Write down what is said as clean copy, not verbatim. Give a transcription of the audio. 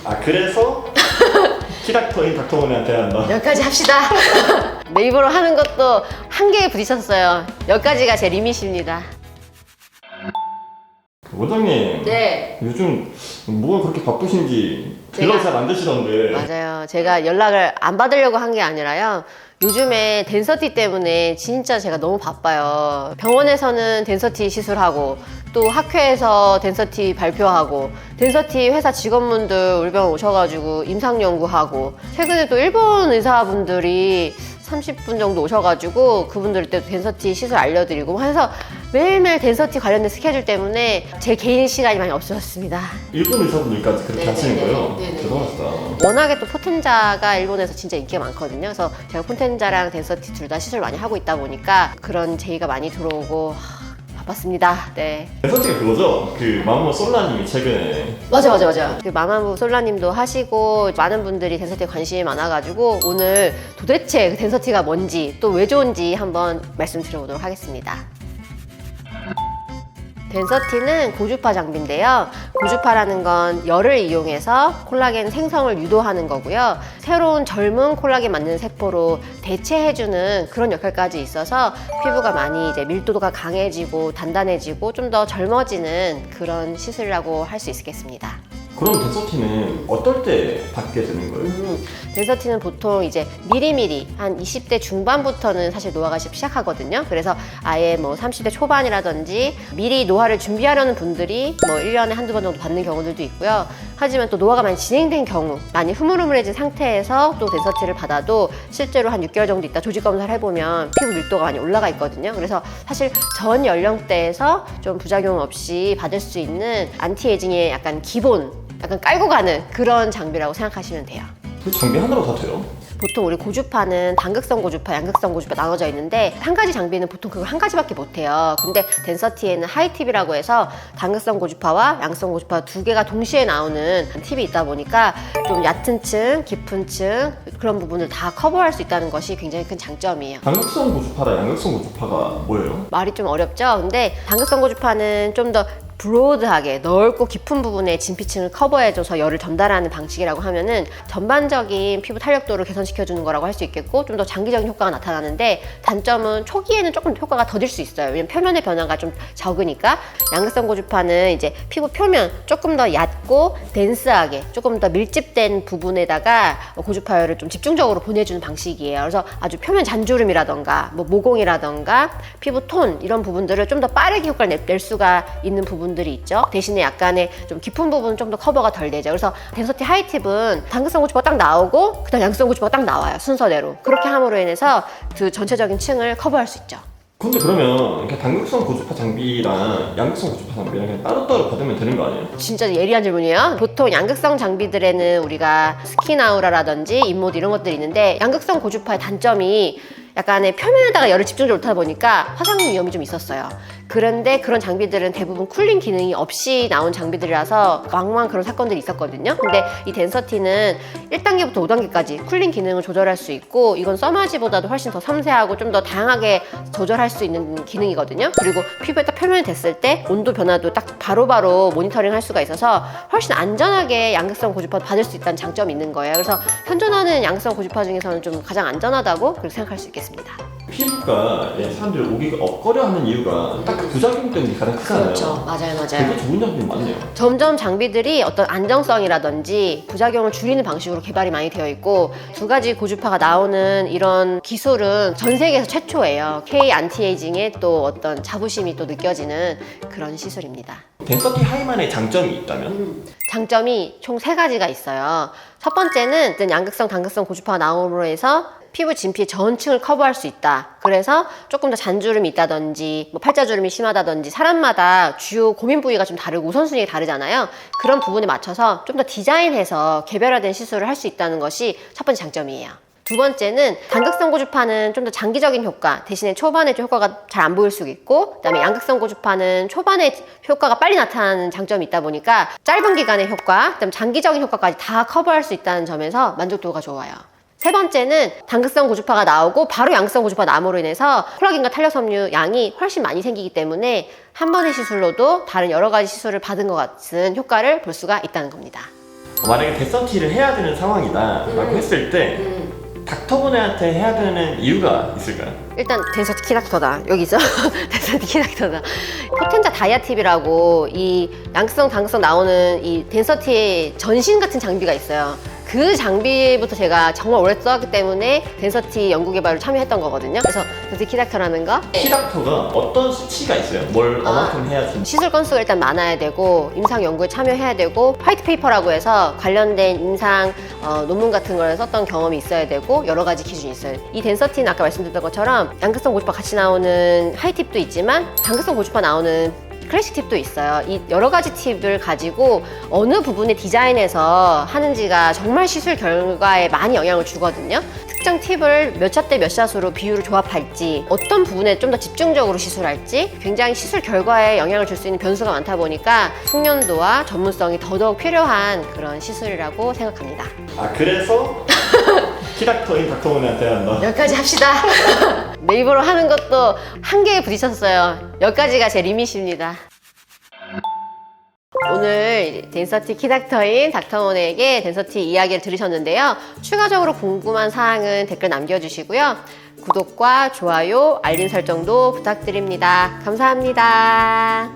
아 그래서 키닥터인 닥터문의한테 한다. 여기까지 합시다. 네이버로 하는 것도 한계에 부딪혔어요. 여기까지가 제 리밋입니다. 원장님. 네. 요즘 뭐가 그렇게 바쁘신지 연락 잘 안 되시던데. 맞아요. 제가 연락을 안 받으려고 한 게 아니라요. 요즘에 덴서티 때문에 진짜 제가 너무 바빠요. 병원에서는 덴서티 시술하고 또 학회에서 덴서티 발표하고 덴서티 회사 직원분들 우리 병원 오셔가지고 임상 연구하고 최근에 또 일본 의사분들이 30분 정도 오셔가지고 그분들 때 덴서티 시술 알려드리고 해서 매일매일 덴서티 관련된 스케줄 때문에 제 개인 시간이 많이 없어졌습니다. 일본 의사분들까지 그렇게 하시는 거예요? 대단하시다. 워낙에 또 포텐자가 일본에서 진짜 인기가 많거든요. 그래서 제가 포텐자랑 덴서티 둘 다 시술 많이 하고 있다 보니까 그런 제의가 많이 들어오고 바빴습니다. 네. 덴서티가 그거죠? 그 마모모 솔라님이 최근에 맞아. 그 마마무 솔라님도 하시고 많은 분들이 덴서티에 관심이 많아가지고 오늘 도대체 그 덴서티가 뭔지 또 왜 좋은지 한번 말씀드려보도록 하겠습니다. 덴서티는 고주파 장비인데요. 고주파라는 건 열을 이용해서 콜라겐 생성을 유도하는 거고요. 새로운 젊은 콜라겐 만드는 세포로 대체해주는 그런 역할까지 있어서 피부가 많이 이제 밀도가 강해지고 단단해지고 좀 더 젊어지는 그런 시술이라고 할 수 있겠습니다. 그럼 덴서티는 어떨 때 받게 되는 거예요? 덴서티는 보통 이제 미리미리 한 20대 중반부터는 사실 노화가 시작하거든요. 그래서 아예 뭐 30대 초반이라든지 미리 노화를 준비하려는 분들이 뭐 1년에 한두 번 정도 받는 경우들도 있고요. 하지만 또 노화가 많이 진행된 경우, 많이 흐물흐물해진 상태에서 또 덴서티를 받아도 실제로 한 6개월 정도 있다 조직 검사를 해보면 피부 밀도가 많이 올라가 있거든요. 그래서 사실 전 연령대에서 좀 부작용 없이 받을 수 있는 안티에이징의 약간 기본, 약간 깔고 가는 그런 장비라고 생각하시면 돼요. 그 장비 하나로 다 돼요? 보통 우리 고주파는 단극성 고주파, 양극성 고주파 나눠져 있는데 한 가지 장비는 보통 그걸 한 가지밖에 못 해요. 근데 덴서티에는 하이팁이라고 해서 단극성 고주파와 양극성 고주파 두 개가 동시에 나오는 팁이 있다 보니까 좀 얕은 층, 깊은 층 그런 부분을 다 커버할 수 있다는 것이 굉장히 큰 장점이에요. 단극성 고주파랑 양극성 고주파가 뭐예요? 말이 좀 어렵죠? 근데 단극성 고주파는 좀 더 브로드하게 넓고 깊은 부분에 진피층을 커버해줘서 열을 전달하는 방식이라고 하면은 전반적인 피부 탄력도를 개선시켜주는 거라고 할 수 있겠고 좀 더 장기적인 효과가 나타나는데 단점은 초기에는 조금 효과가 더딜 수 있어요. 왜냐면 표면의 변화가 좀 적으니까. 양극성 고주파는 이제 피부 표면 조금 더 얕고 덴스하게 조금 더 밀집된 부분에다가 고주파열을 좀 집중적으로 보내주는 방식이에요. 그래서 아주 표면 잔주름이라던가 뭐 모공이라던가 피부 톤 이런 부분들을 좀 더 빠르게 효과를 낼 수가 있는 부분들이 있죠. 대신에 약간의 좀 깊은 부분은 좀 더 커버가 덜 되죠. 그래서 덴서티 하이팁은 단극성 고주파가 딱 나오고 그다음 양극성 고주파가 딱 나와요. 순서대로. 그렇게 함으로 인해서 그 전체적인 층을 커버할 수 있죠. 근데 그러면 이렇게 단극성 고주파 장비랑 양극성 고주파 장비랑 그냥 따로따로 받으면 되는 거 아니에요? 진짜 예리한 질문이에요. 보통 양극성 장비들에는 우리가 스킨아우라라든지 잇모드 이런 것들이 있는데 양극성 고주파의 단점이 약간의 표면에다가 열을 집중적으로 놓다 보니까 화상 위험이 좀 있었어요. 그런데 그런 장비들은 대부분 쿨링 기능이 없이 나온 장비들이라서 왕왕 그런 사건들이 있었거든요. 근데 이 덴서티는 1단계부터 5단계까지 쿨링 기능을 조절할 수 있고 이건 써마지보다도 훨씬 더 섬세하고 좀 더 다양하게 조절할 수 있는 기능이거든요. 그리고 피부에 딱 표면이 됐을 때 온도 변화도 딱 바로바로 모니터링 할 수가 있어서 훨씬 안전하게 양극성 고주파 받을 수 있다는 장점이 있는 거예요. 그래서 현존하는 양극성 고주파 중에서는 좀 가장 안전하다고 그렇게 생각할 수 있겠습니다. 피부가 사람들이 오기가 엇거려하는 이유가 딱 그 부작용 때문에 가장 크잖아요. 그렇죠. 맞아요. 되게 좋은 장비 맞네요. 점점 장비들이 어떤 안정성이라든지 부작용을 줄이는 방식으로 개발이 많이 되어 있고 두 가지 고주파가 나오는 이런 기술은 전 세계에서 최초예요. K 안티에이징의 또 어떤 자부심이 또 느껴지는 그런 시술입니다. 덴서티 하이만의 장점이 있다면? 장점이 총 3가지가 있어요. 첫 번째는 일단 양극성, 단극성 고주파가 나옴으로 해서 피부 진피의 전층을 커버할 수 있다. 그래서 조금 더 잔주름이 있다든지 뭐 팔자주름이 심하다든지 사람마다 주요 고민 부위가 좀 다르고 우선순위가 다르잖아요. 그런 부분에 맞춰서 좀 더 디자인해서 개별화된 시술을 할 수 있다는 것이 첫 번째 장점이에요. 두 번째는 단극성 고주파는 좀 더 장기적인 효과 대신에 초반에 좀 효과가 잘 안 보일 수 있고 그다음에 양극성 고주파는 초반에 효과가 빨리 나타나는 장점이 있다 보니까 짧은 기간의 효과 그다음에 장기적인 효과까지 다 커버할 수 있다는 점에서 만족도가 좋아요. 세 번째는 단극성 고주파가 나오고 바로 양극성 고주파가 나옴으로 인해서 콜라겐과 탄력섬유 양이 훨씬 많이 생기기 때문에 한 번의 시술로도 다른 여러 가지 시술을 받은 것 같은 효과를 볼 수가 있다는 겁니다. 만약에 데센티를 해야 되는 상황이다 라고 했을 때 닥터분한테 해야 되는 이유가 있을까요? 일단 덴서티 키닥터다. 여기죠? 덴서티 키닥터다. 포텐자 다이아팁이라고 이 양극성, 단극성 나오는 이 덴서티의 전신 같은 장비가 있어요. 그 장비부터 제가 정말 오래 써왔기 때문에 덴서티 연구개발을 참여했던 거거든요. 그래서 덴서티 키닥터라는 거. 키닥터가 어떤 수치가 있어요? 뭘 얼마큼 해야지? 시술 건수가 일단 많아야 되고 임상 연구에 참여해야 되고 화이트 페이퍼라고 해서 관련된 임상 논문 같은 걸 썼던 경험이 있어야 되고 여러 가지 기준이 있어요. 이 덴서티는 아까 말씀드렸던 것처럼 양극성 고주파 같이 나오는 하이팁도 있지만 단극성 고주파 나오는 클래식 팁도 있어요. 이 여러 가지 팁을 가지고 어느 부분의 디자인에서 하는지가 정말 시술 결과에 많이 영향을 주거든요. 특정 팁을 몇 차 때 몇 샷으로 비율을 조합할지, 어떤 부분에 좀 더 집중적으로 시술할지 굉장히 시술 결과에 영향을 줄 수 있는 변수가 많다 보니까 숙련도와 전문성이 더더욱 필요한 그런 시술이라고 생각합니다. 아 그래서 키닥터인 닥터분한테 한다. 여기까지 합시다. 네이버로 하는 것도 한계에 부딪혔어요. 여기까지가 제 리밋입니다. 오늘 덴서티 키닥터인 닥터원에게 덴서티 이야기를 들으셨는데요. 추가적으로 궁금한 사항은 댓글 남겨주시고요. 구독과 좋아요, 알림 설정도 부탁드립니다. 감사합니다.